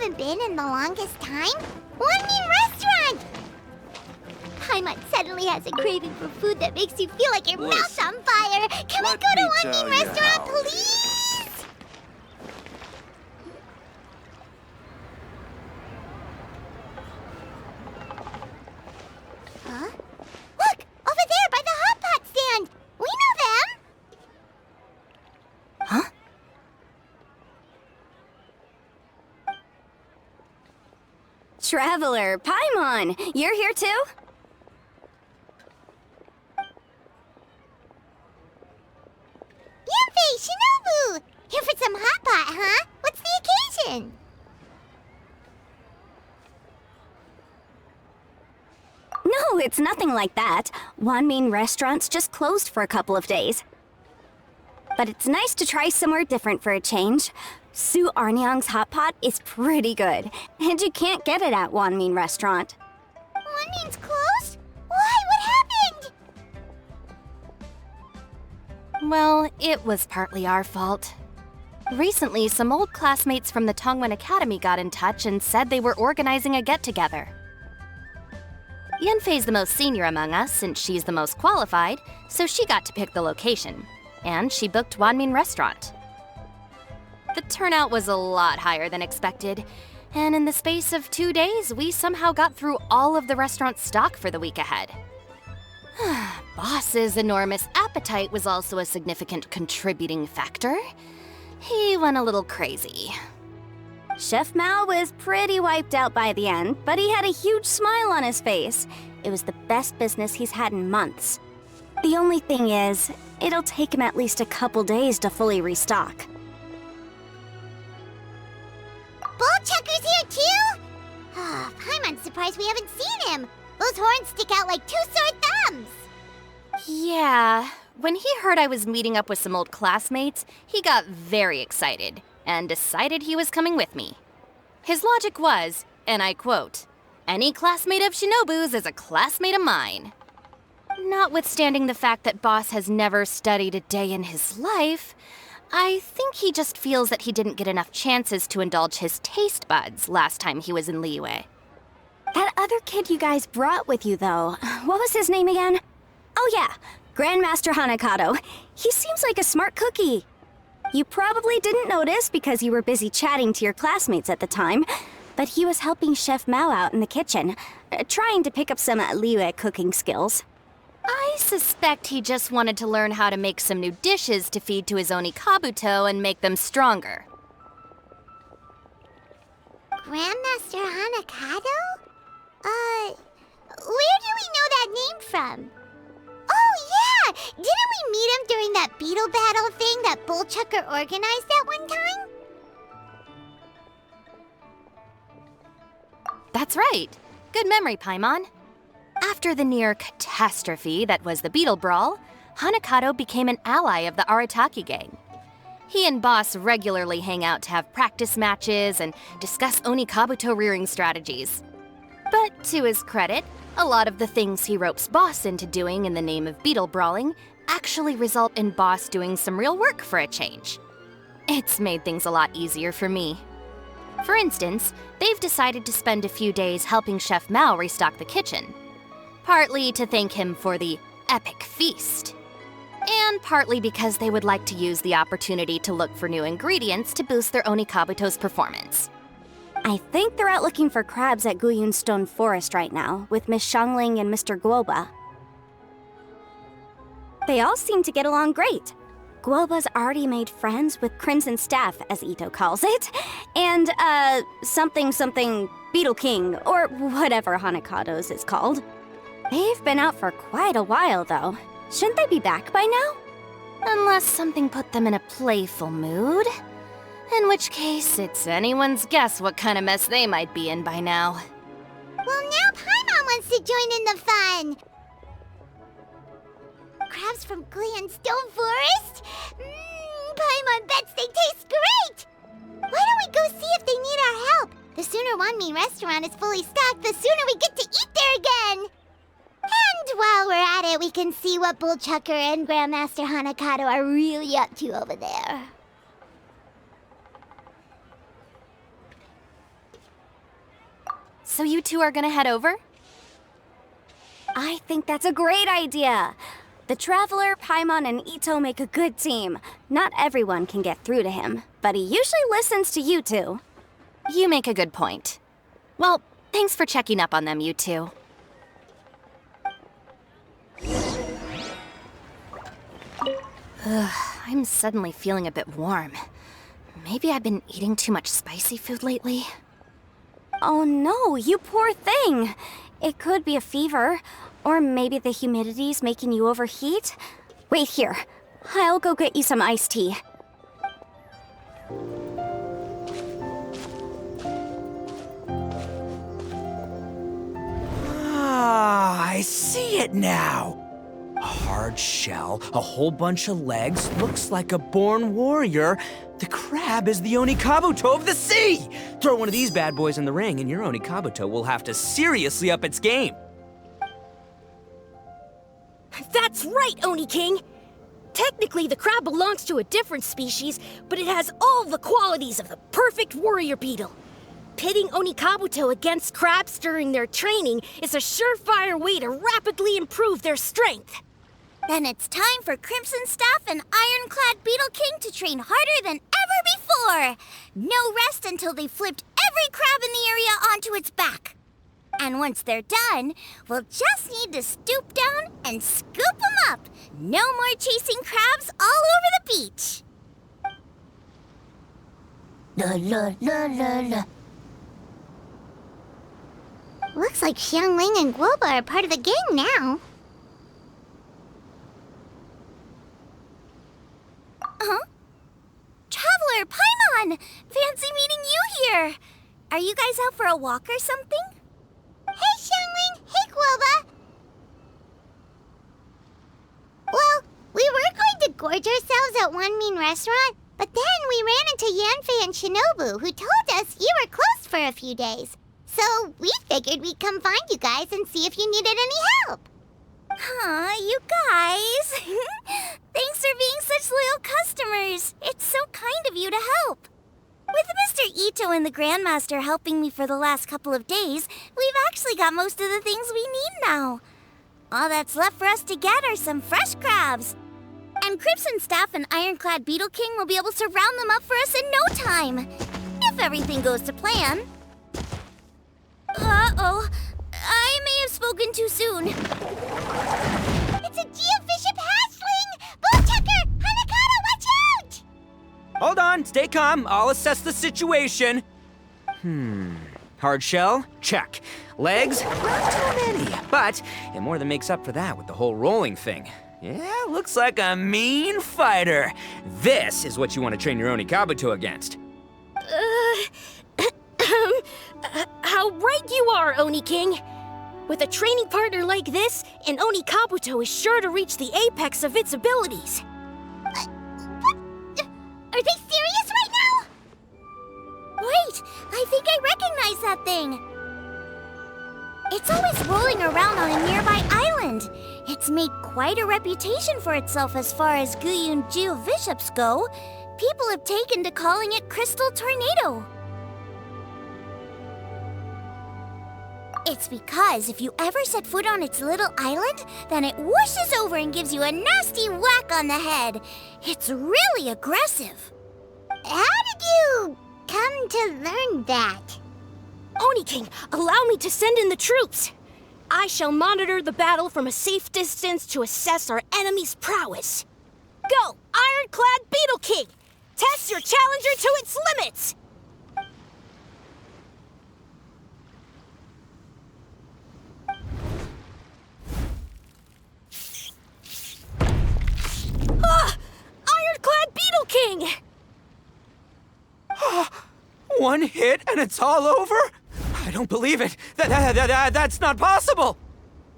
haven't been in the longest time? Wanmin Restaurant! Paimon suddenly has a craving for food that makes you feel like your mouth's on fire. Can we go to Wanmin Restaurant, please? Huh? Look! Over there by the hot pot stand! We know them! Huh? Traveler, Paimon! You're here too? Yanfei, Shinobu! Here for some hot pot, huh? What's the occasion? No, it's nothing like that. Wanmin Restaurant's just closed for a couple of days. But it's nice to try somewhere different for a change. Su Arnyang's hot pot is pretty good, and you can't get it at Wanmin Restaurant. Wanmin's closed? Why? What happened? Well, it was partly our fault. Recently, some old classmates from the Tongwen Academy got in touch and said they were organizing a get-together. Yanfei's the most senior among us since she's the most qualified, so she got to pick the location. And she booked Wanmin Restaurant. The turnout was a lot higher than expected, and in the space of 2 days, we somehow got through all of the restaurant's stock for the week ahead. Boss's enormous appetite was also a significant contributing factor. He went a little crazy. Chef Mao was pretty wiped out by the end, but he had a huge smile on his face. It was the best business he's had in months. The only thing is, it'll take him at least a couple days to fully restock. Bullchucker's here too? Paimon's surprised we haven't seen him. Those horns stick out like two sore thumbs. Yeah, when he heard I was meeting up with some old classmates, he got very excited and decided he was coming with me. His logic was, and I quote, "Any classmate of Shinobu's is a classmate of mine." Notwithstanding the fact that Boss has never studied a day in his life, I think he just feels that he didn't get enough chances to indulge his taste buds last time he was in Liyue. That other kid you guys brought with you, though, what was his name again? Oh yeah, Grandmaster Hanakado. He seems like a smart cookie. You probably didn't notice because you were busy chatting to your classmates at the time, but he was helping Chef Mao out in the kitchen, trying to pick up some Liyue cooking skills. I suspect he just wanted to learn how to make some new dishes to feed to his Onikabuto and make them stronger. Grandmaster Hanakado? Where do we know that name from? Oh, yeah! Didn't we meet him during that Beetle battle thing that Bullchucker organized at one time? That's right. Good memory, Paimon. After the near catastrophe that was the Beetle Brawl, Hanakado became an ally of the Arataki gang. He and Boss regularly hang out to have practice matches and discuss Onikabuto rearing strategies. But to his credit, a lot of the things he ropes Boss into doing in the name of Beetle Brawling actually result in Boss doing some real work for a change. It's made things a lot easier for me. For instance, they've decided to spend a few days helping Chef Mao restock the kitchen. Partly to thank him for the epic feast. And partly because they would like to use the opportunity to look for new ingredients to boost their Onikabuto's performance. I think they're out looking for crabs at Guyun Stone Forest right now, with Miss Xiangling and Mr. Guoba. They all seem to get along great. Guoba's already made friends with Crimson Staff, as Itto calls it, and, something Beetle King, or whatever Hanakado's is called. They've been out for quite a while, though. Shouldn't they be back by now? Unless something put them in a playful mood. In which case, it's anyone's guess what kind of mess they might be in by now. Well, now Paimon wants to join in the fun! Crabs from Guyun Stone Forest? Paimon bets they taste great! Why don't we go see if they need our help? The sooner Wanmin Restaurant is fully stocked, the sooner we get to eat there again! And while we're at it, we can see what Bullchucker and Grandmaster Hanakado are really up to over there. So you two are gonna head over? I think that's a great idea. The Traveler, Paimon, and Itto make a good team. Not everyone can get through to him, but he usually listens to you two. You make a good point. Well, thanks for checking up on them, you two. Ugh, I'm suddenly feeling a bit warm. Maybe I've been eating too much spicy food lately? Oh no, you poor thing! It could be a fever, or maybe the humidity's making you overheat. Wait here, I'll go get you some iced tea. Ah, I see it now. A hard shell, a whole bunch of legs, looks like a born warrior. The crab is the Onikabuto of the sea! Throw one of these bad boys in the ring and your Onikabuto will have to seriously up its game. That's right, Oni King! Technically, the crab belongs to a different species, but it has all the qualities of the perfect warrior beetle. Pitting Onikabuto against crabs during their training is a surefire way to rapidly improve their strength. Then it's time for Crimson Staff and Ironclad Beetle King to train harder than ever before. No rest until they've flipped every crab in the area onto its back. And once they're done, we'll just need to stoop down and scoop them up. No more chasing crabs all over the beach. La la la la la. Looks like Xiangling and Guoba are part of the gang now. Huh? Traveler, Paimon! Fancy meeting you here! Are you guys out for a walk or something? Hey, Xiangling! Hey, Guoba! Well, we were going to gorge ourselves at Wanmin Restaurant, but then we ran into Yanfei and Shinobu, who told us you were closed for a few days. So we figured we'd come find you guys and see if you needed any help. Aw, you guys. Thanks for being such loyal customers. It's so kind of you to help. With Mr. Itto and the Grandmaster helping me for the last couple of days, we've actually got most of the things we need now. All that's left for us to get are some fresh crabs. And Crimson Staff and Ironclad Beetle King will be able to round them up for us in no time. If everything goes to plan. Uh-oh. I may have spoken too soon. It's a geofiship hatchling! Bullchecker! Hanakado, watch out! Hold on, stay calm. I'll assess the situation. Hard shell? Check. Legs? Not too many, but it more than makes up for that with the whole rolling thing. Yeah, looks like a mean fighter. This is what you want to train your Onikabuto against. How right you are, Oni King! With a training partner like this, an Onikabuto is sure to reach the apex of its abilities. What? Are they serious right now? Wait, I think I recognize that thing. It's always rolling around on a nearby island. It's made quite a reputation for itself as far as Guyun geoviships go. People have taken to calling it Crystal Tornado. It's because if you ever set foot on its little island, then it whooshes over and gives you a nasty whack on the head. It's really aggressive. How did you come to learn that? Oni King, allow me to send in the troops. I shall monitor the battle from a safe distance to assess our enemy's prowess. Go, Ironclad Beetle King! Test your challenger to its limits! Ironclad Beetle King! One hit and it's all over? I don't believe it. That's not possible.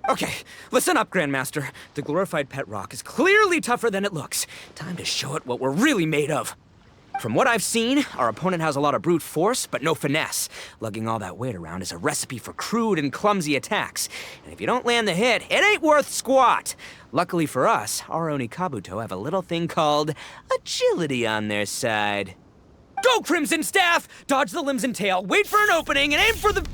Okay, listen up, Grandmaster. The glorified pet rock is clearly tougher than it looks. Time to show it what we're really made of. From what I've seen, our opponent has a lot of brute force, but no finesse. Lugging all that weight around is a recipe for crude and clumsy attacks. And if you don't land the hit, it ain't worth squat. Luckily for us, our Onikabuto have a little thing called agility on their side. Go, Crimson Staff! Dodge the limbs and tail, wait for an opening, and aim for the...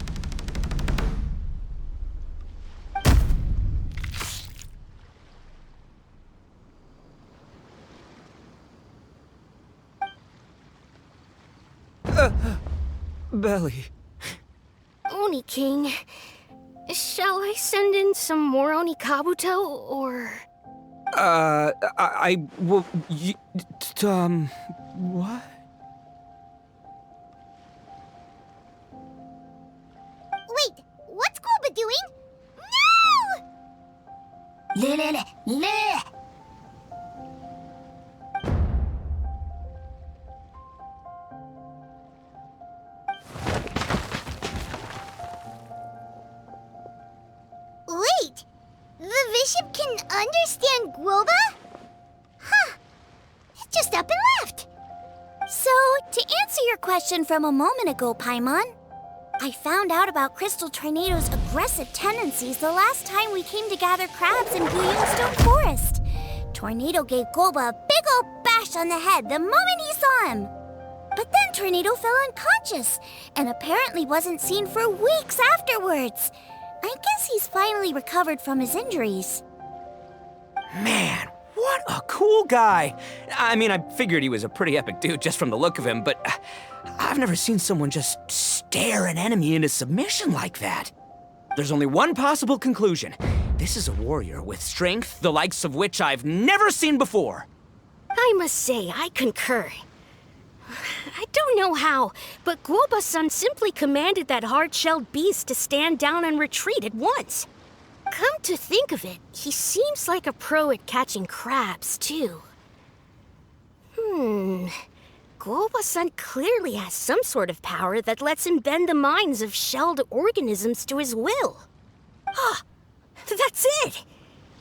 Belly. Oni King, shall I send in some more Onikabuto, or...? Well, what? Wait, what's Guoba doing? No! Wait, the bishop can understand Guoba? Huh, it just up and left. So, to answer your question from a moment ago, Paimon, I found out about Crystal Tornado's aggressive tendencies the last time we came to gather crabs in Guyun Stone Forest. Tornado gave Guoba a big old bash on the head the moment he saw him. But then Tornado fell unconscious and apparently wasn't seen for weeks afterwards. I guess he's finally recovered from his injuries. Man, what a cool guy. I mean, I figured he was a pretty epic dude just from the look of him, but I've never seen someone just stare an enemy into submission like that. There's only one possible conclusion. This is a warrior with strength the likes of which I've never seen before. I must say, I concur. I don't know how, but Guoba-san simply commanded that hard-shelled beast to stand down and retreat at once. Come to think of it, he seems like a pro at catching crabs, too. Guoba-san clearly has some sort of power that lets him bend the minds of shelled organisms to his will. Ah, that's it!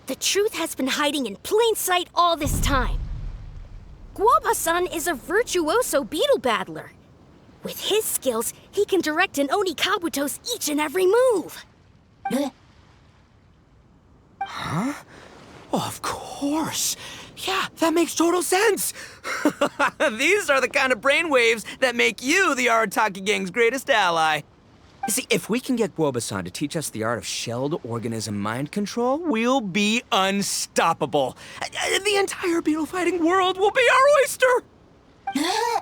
The truth has been hiding in plain sight all this time. Guoba-san is a virtuoso beetle battler. With his skills, he can direct an Onikabuto's each and every move. Huh? Oh, of course. Yeah, that makes total sense. These are the kind of brainwaves that make you the Arataki gang's greatest ally. You see, if we can get Guoba-san to teach us the art of shelled organism mind control, we'll be unstoppable. The entire beetle fighting world will be our oyster. Can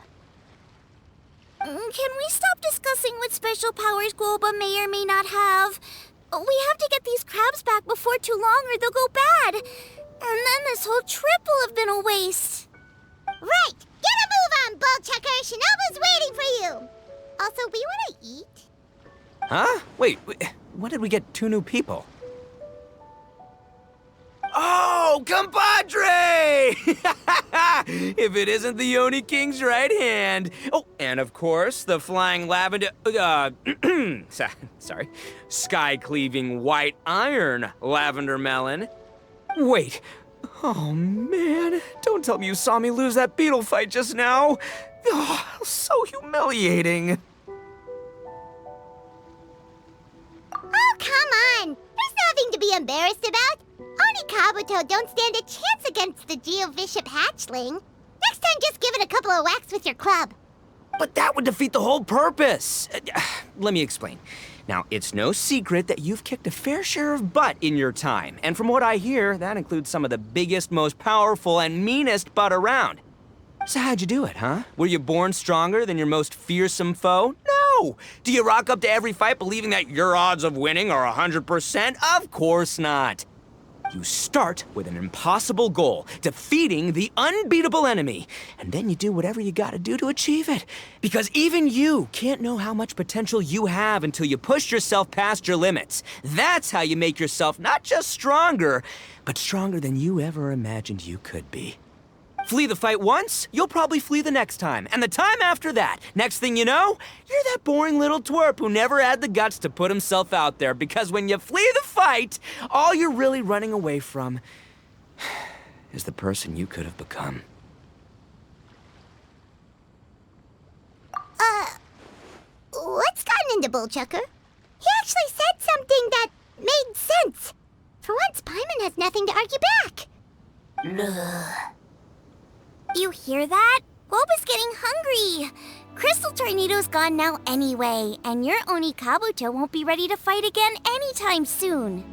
we stop discussing what special powers Guoba may or may not have? We have to get these crabs back before too long or they'll go bad. And then this whole trip will have been a waste. Right, get a move on, Bullchucker. Shinobu's waiting for you. Also, we want to eat. Huh? Wait, when did we get 2 new people? Oh, compadre! If it isn't the Oni King's right hand. Oh, and of course, the flying lavender, sorry, sky-cleaving white iron lavender melon. Wait, oh man, don't tell me you saw me lose that beetle fight just now. Oh, so humiliating. Oh, come on. There's nothing to be embarrassed about. Onikabuto don't stand a chance against the Geo-Bishop hatchling. Next time, just give it a couple of whacks with your club. But that would defeat the whole purpose. Let me explain. Now, it's no secret that you've kicked a fair share of butt in your time. And from what I hear, that includes some of the biggest, most powerful, and meanest butt around. So how'd you do it, huh? Were you born stronger than your most fearsome foe? No! Do you rock up to every fight believing that your odds of winning are 100%? Of course not. You start with an impossible goal, defeating the unbeatable enemy, and then you do whatever you gotta do to achieve it. Because even you can't know how much potential you have until you push yourself past your limits. That's how you make yourself not just stronger, but stronger than you ever imagined you could be. Flee the fight once, you'll probably flee the next time, and the time after that. Next thing you know, you're that boring little twerp who never had the guts to put himself out there, because when you flee the fight, all you're really running away from is the person you could have become. What's gotten into Bullchucker? He actually said something that made sense. For once, Paimon has nothing to argue back. You hear that? Guoba's getting hungry. Crystal Tornado's gone now anyway, and your Onikabuto won't be ready to fight again anytime soon.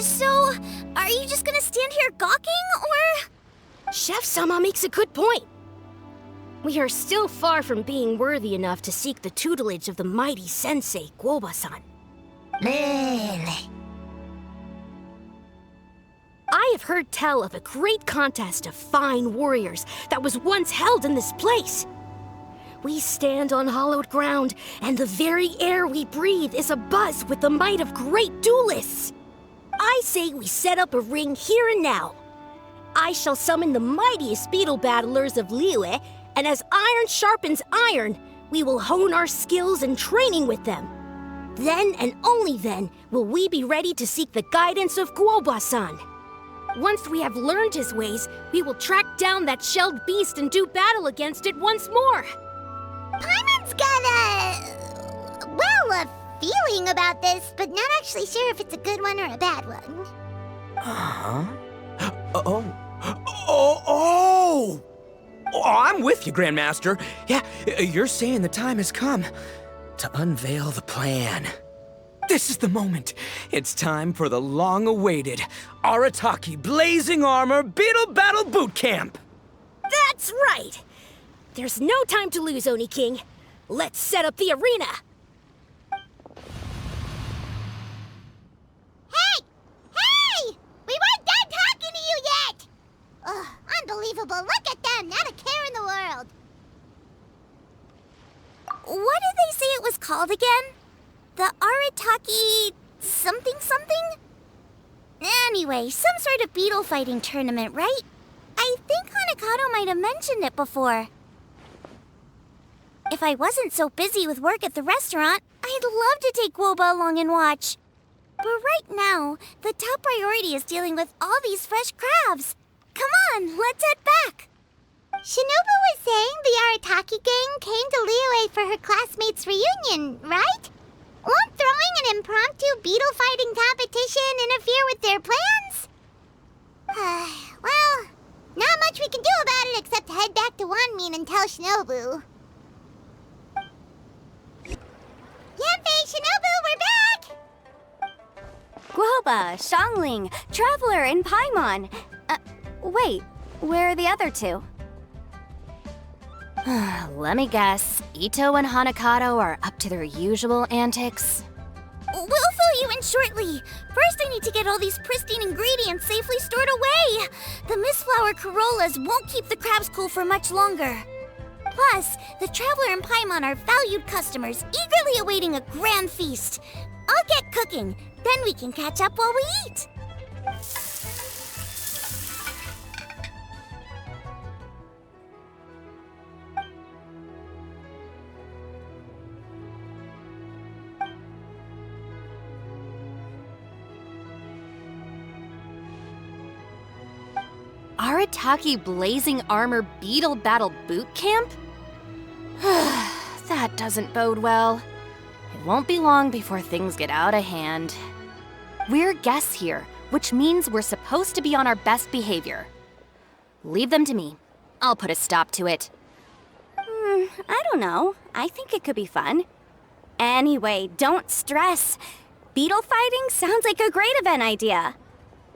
So, are you just gonna stand here gawking, or...? Chef Sama makes a good point. We are still far from being worthy enough to seek the tutelage of the mighty sensei, Guoba-san. I have heard tell of a great contest of fine warriors that was once held in this place. We stand on hallowed ground, and the very air we breathe is abuzz with the might of great duelists. I say we set up a ring here and now. I shall summon the mightiest beetle battlers of Liyue, and as iron sharpens iron, we will hone our skills and training with them. Then and only then will we be ready to seek the guidance of Guoba-san. Once we have learned his ways, we will track down that shelled beast and do battle against it once more. Paimon's got a feeling about this, but not actually sure if it's a good one or a bad one. Oh, I'm with you, Grandmaster. Yeah, you're saying the time has come to unveil the plan. This is the moment. It's time for the long-awaited Arataki Blazing Armor Beetle Battle Boot Camp. That's right! There's no time to lose, Oni King. Let's set up the arena! Hey! Hey! We weren't done talking to you yet! Ugh, unbelievable. Look at them, not a care in the world. What did they say it was called again? The Arataki something? Anyway, some sort of beetle fighting tournament, right? I think Hanakado might have mentioned it before. If I wasn't so busy with work at the restaurant, I'd love to take Guoba along and watch. But right now, the top priority is dealing with all these fresh crabs. Come on, let's head back. Shinobu was saying the Arataki gang came to Liyue for her classmates' reunion, right? Won't throwing an impromptu beetle fighting competition interfere with their plans? Well, not much we can do about it except head back to Wanmin and tell Shinobu. Yanfei, Shinobu, we're back! Guoba, Xiangling, Traveler, and Paimon. Wait, where are the other two? Let me guess. Itto and Hanakado are up to their usual antics. We'll fill you in shortly. First, I need to get all these pristine ingredients safely stored away. The mistflower corollas won't keep the crabs cool for much longer. Plus, the Traveler and Paimon are valued customers, eagerly awaiting a grand feast. I'll get cooking, then we can catch up while we eat. Arataki Blazing Armor Beetle Battle Boot Camp? That doesn't bode well. It won't be long before things get out of hand. We're guests here, which means we're supposed to be on our best behavior. Leave them to me. I'll put a stop to it. I don't know. I think it could be fun. Anyway, don't stress. Beetle fighting sounds like a great event idea.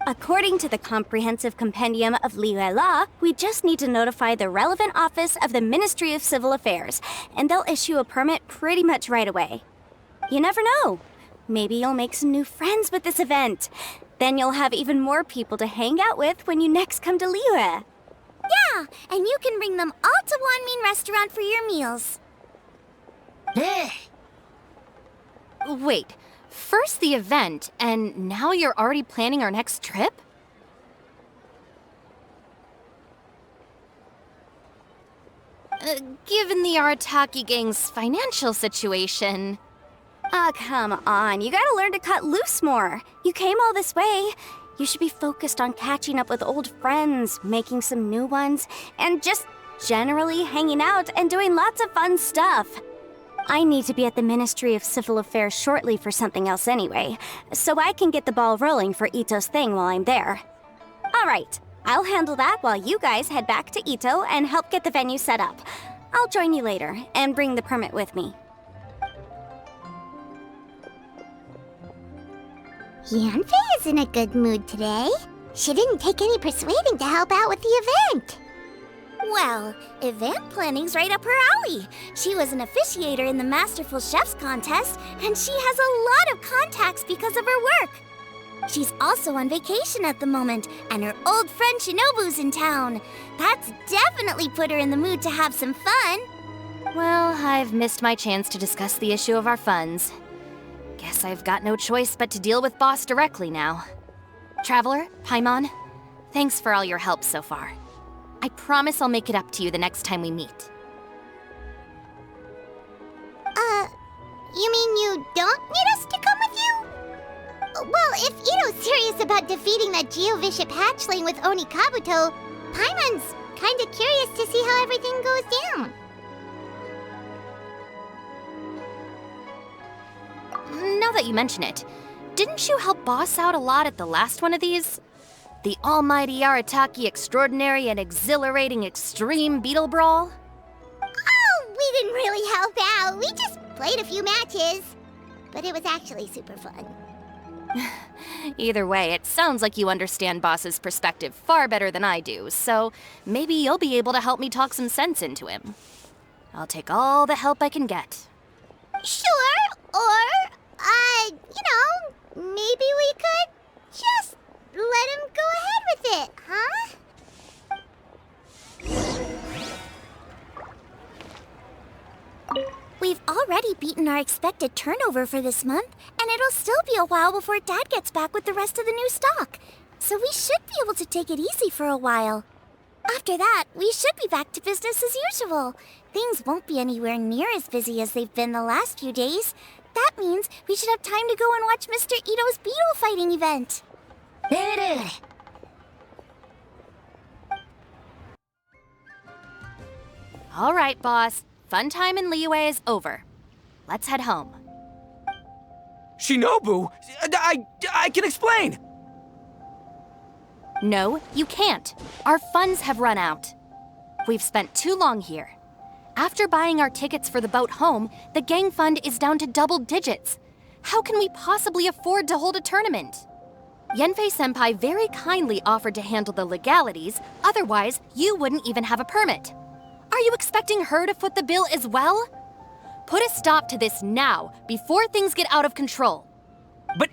According to the Comprehensive Compendium of Liyue Law, we just need to notify the relevant office of the Ministry of Civil Affairs, and they'll issue a permit pretty much right away. You never know. Maybe you'll make some new friends with this event. Then you'll have even more people to hang out with when you next come to Liyue. Yeah, and you can bring them all to Wanmin Restaurant for your meals. Wait, first the event, and now you're already planning our next trip? Given the Arataki gang's financial situation... Ah, come on. You gotta learn to cut loose more. You came all this way. You should be focused on catching up with old friends, making some new ones, and just generally hanging out and doing lots of fun stuff. I need to be at the Ministry of Civil Affairs shortly for something else anyway, so I can get the ball rolling for Itto's thing while I'm there. All right, I'll handle that while you guys head back to Itto and help get the venue set up. I'll join you later and bring the permit with me. Yanfei is in a good mood today. She didn't take any persuading to help out with the event. Well, event planning's right up her alley. She was an officiator in the Masterful Chefs contest, and she has a lot of contacts because of her work. She's also on vacation at the moment, and her old friend Shinobu's in town. That's definitely put her in the mood to have some fun. Well, I've missed my chance to discuss the issue of our funds. Guess I've got no choice but to deal with Boss directly now. Traveler, Paimon, thanks for all your help so far. I promise I'll make it up to you the next time we meet. You mean you don't need us to come with you? Well, if Itto's serious about defeating that Geovishap hatchling with Oni Kabuto, Paimon's kinda curious to see how everything goes down. Now that you mention it, didn't you help Boss out a lot at the last one of these? The almighty Arataki extraordinary and exhilarating extreme Beetle Brawl? Oh, we didn't really help out. We just played a few matches. But it was actually super fun. Either way, it sounds like you understand Boss's perspective far better than I do, so maybe you'll be able to help me talk some sense into him. I'll take all the help I can get. Sure, or, maybe we could just let him go ahead with it, huh? We've already beaten our expected turnover for this month, and it'll still be a while before Dad gets back with the rest of the new stock. So we should be able to take it easy for a while. After that, we should be back to business as usual. Things won't be anywhere near as busy as they've been the last few days. That means we should have time to go and watch Mr. Itto's Beetle fighting event. All right, Boss. Fun time in Liyue is over. Let's head home. Shinobu? I can explain! No, you can't. Our funds have run out. We've spent too long here. After buying our tickets for the boat home, the gang fund is down to double digits. How can we possibly afford to hold a tournament? Yanfei-senpai very kindly offered to handle the legalities, otherwise you wouldn't even have a permit. Are you expecting her to foot the bill as well? Put a stop to this now, before things get out of control. But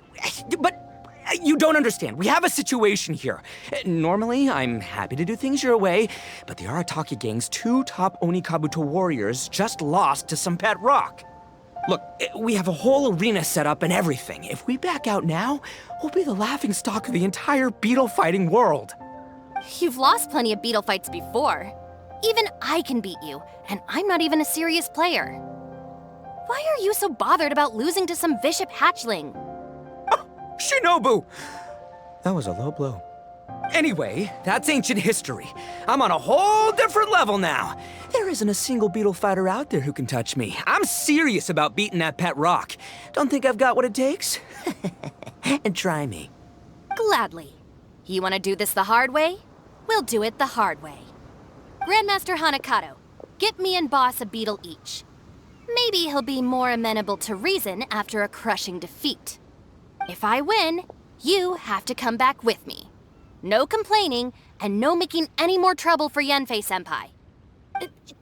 you don't understand. We have a situation here. Normally, I'm happy to do things your way, but the Arataki gang's 2 top Oni Kabuto warriors just lost to some pet rock. Look, we have a whole arena set up and everything. If we back out now, we'll be the laughingstock of the entire beetle fighting world. You've lost plenty of beetle fights before. Even I can beat you, and I'm not even a serious player. Why are you so bothered about losing to some Vishap hatchling? Shinobu! That was a low blow. Anyway, that's ancient history. I'm on a whole different level now. There isn't a single beetle fighter out there who can touch me. I'm serious about beating that pet rock. Don't think I've got what it takes? And try me. Gladly. You want to do this the hard way? We'll do it the hard way. Grandmaster Hanakado, get me and Boss a beetle each. Maybe he'll be more amenable to reason after a crushing defeat. If I win, you have to come back with me. No complaining, and no making any more trouble for Yanfei-senpai.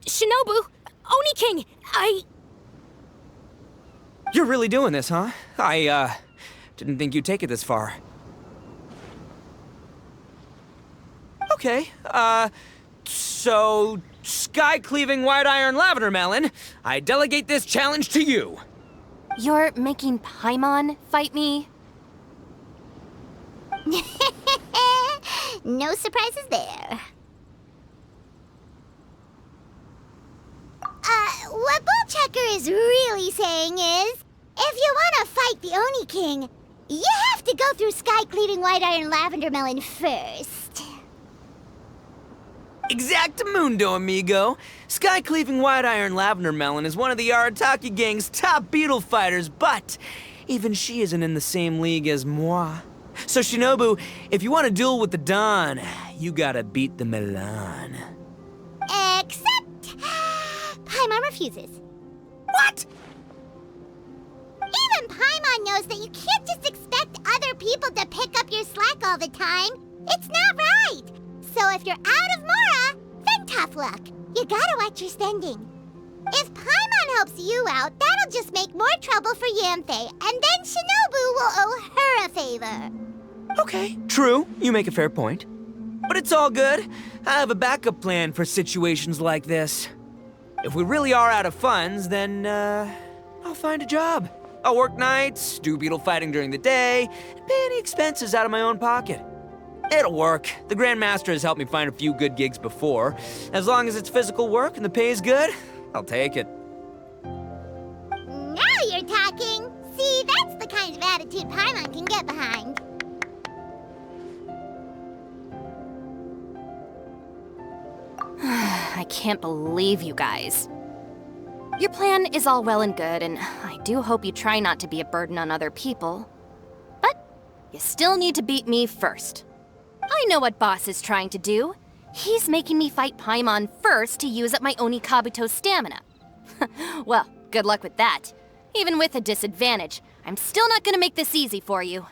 Shinobu! Oni King! You're really doing this, huh? I didn't think you'd take it this far. Okay, so, sky-cleaving white iron lavender melon, I delegate this challenge to you. You're making Paimon fight me? No surprises there. What Bullchucker is really saying is, if you want to fight the Oni King, you have to go through sky-cleaving white iron lavender melon first. Exactamundo, amigo. Sky-cleaving white iron lavender melon is one of the Arataki gang's top beetle fighters, but even she isn't in the same league as moi. So Shinobu, if you want to duel with the Don, you gotta beat the Milan. Except... Paimon refuses. What? Even Paimon knows that you can't just expect other people to pick up your slack all the time. It's not right. So if you're out of Mora, then tough luck. You gotta watch your spending. If Paimon helps you out, that'll just make more trouble for Yanfei, and then Shinobu will owe her a favor. Okay, true. You make a fair point. But it's all good. I have a backup plan for situations like this. If we really are out of funds, then, I'll find a job. I'll work nights, do beetle fighting during the day, and pay any expenses out of my own pocket. It'll work. The Grandmaster has helped me find a few good gigs before. As long as it's physical work and the pay is good, I'll take it. Now you're talking. See, that's the kind of attitude Paimon can get behind. I can't believe you guys. Your plan is all well and good, and I do hope you try not to be a burden on other people. But you still need to beat me first. I know what Boss is trying to do. He's making me fight Paimon first to use up my Onikabuto's stamina. Well, good luck with that. Even with a disadvantage, I'm still not gonna make this easy for you.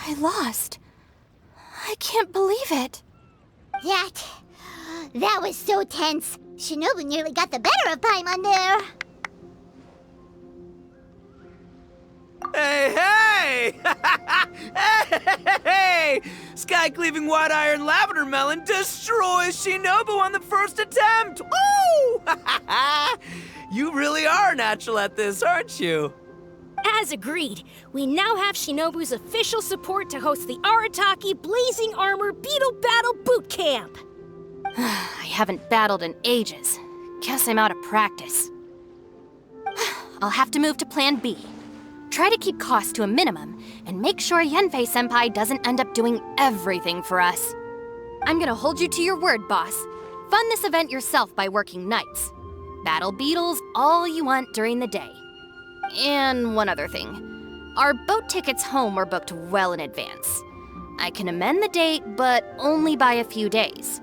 I lost. I can't believe it. That was so tense. Shinobu nearly got the better of Paimon there. Hey! Hey! Sky-cleaving white iron lavender melon destroys Shinobu on the first attempt! Woo! You really are natural at this, aren't you? As agreed, we now have Shinobu's official support to host the Arataki Blazing Armor Beetle Battle Boot Camp. I haven't battled in ages. Guess I'm out of practice. I'll have to move to Plan B. Try to keep costs to a minimum, and make sure Yanfei-senpai doesn't end up doing everything for us. I'm gonna hold you to your word, boss. Fund this event yourself by working nights. Battle beetles all you want during the day. And one other thing. Our boat tickets home were booked well in advance. I can amend the date, but only by a few days.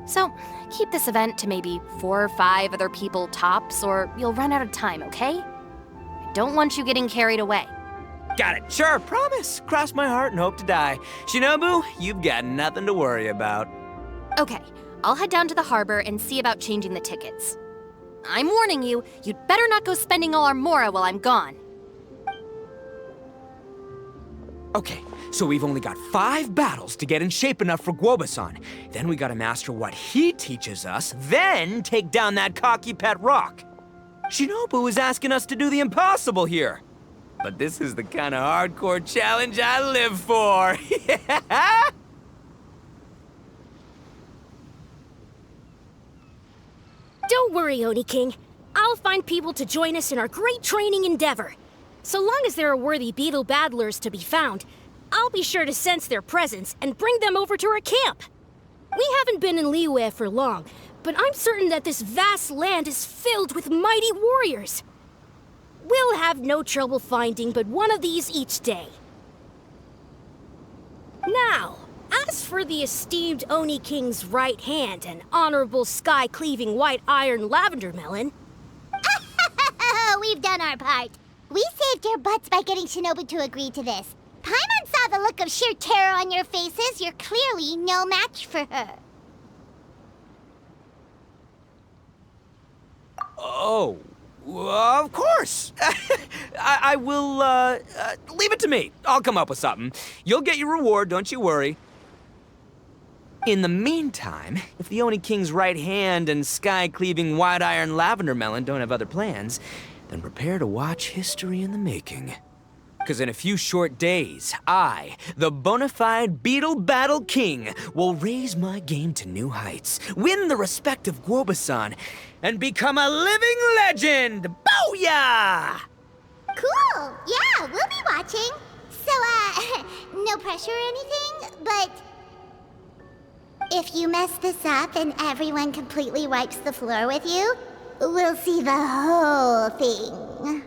So, keep this event to maybe 4 or 5 other people tops, or you'll run out of time, okay? I don't want you getting carried away. Got it. Sure, promise. Cross my heart and hope to die. Shinobu, you've got nothing to worry about. Okay, I'll head down to the harbor and see about changing the tickets. I'm warning you, you'd better not go spending all our mora while I'm gone. Okay, so we've only got 5 battles to get in shape enough for Guoba-san. Then we gotta master what he teaches us, then take down that cocky pet rock. Shinobu is asking us to do the impossible here. But this is the kind of hardcore challenge I live for. Yeah! Don't worry, Oni King. I'll find people to join us in our great training endeavor. So long as there are worthy beetle battlers to be found, I'll be sure to sense their presence and bring them over to our camp. We haven't been in Liyue for long, but I'm certain that this vast land is filled with mighty warriors. We'll have no trouble finding but one of these each day. Now, as for the esteemed Oni King's right hand and honorable sky-cleaving white iron lavender melon... We've done our part. We saved your butts by getting Shinobu to agree to this. Paimon saw the look of sheer terror on your faces. You're clearly no match for her. Oh, of course. I will, leave it to me. I'll come up with something. You'll get your reward, don't you worry. In the meantime, if the Oni King's right hand and sky-cleaving white iron lavender melon don't have other plans, then prepare to watch history in the making. Because in a few short days, I, the bona fide Beetle Battle King, will raise my game to new heights, win the respect of Guoba-san, and become a living legend! Booyah! Cool! Yeah, we'll be watching. So, no pressure or anything, but if you mess this up and everyone completely wipes the floor with you, we'll see the whole thing.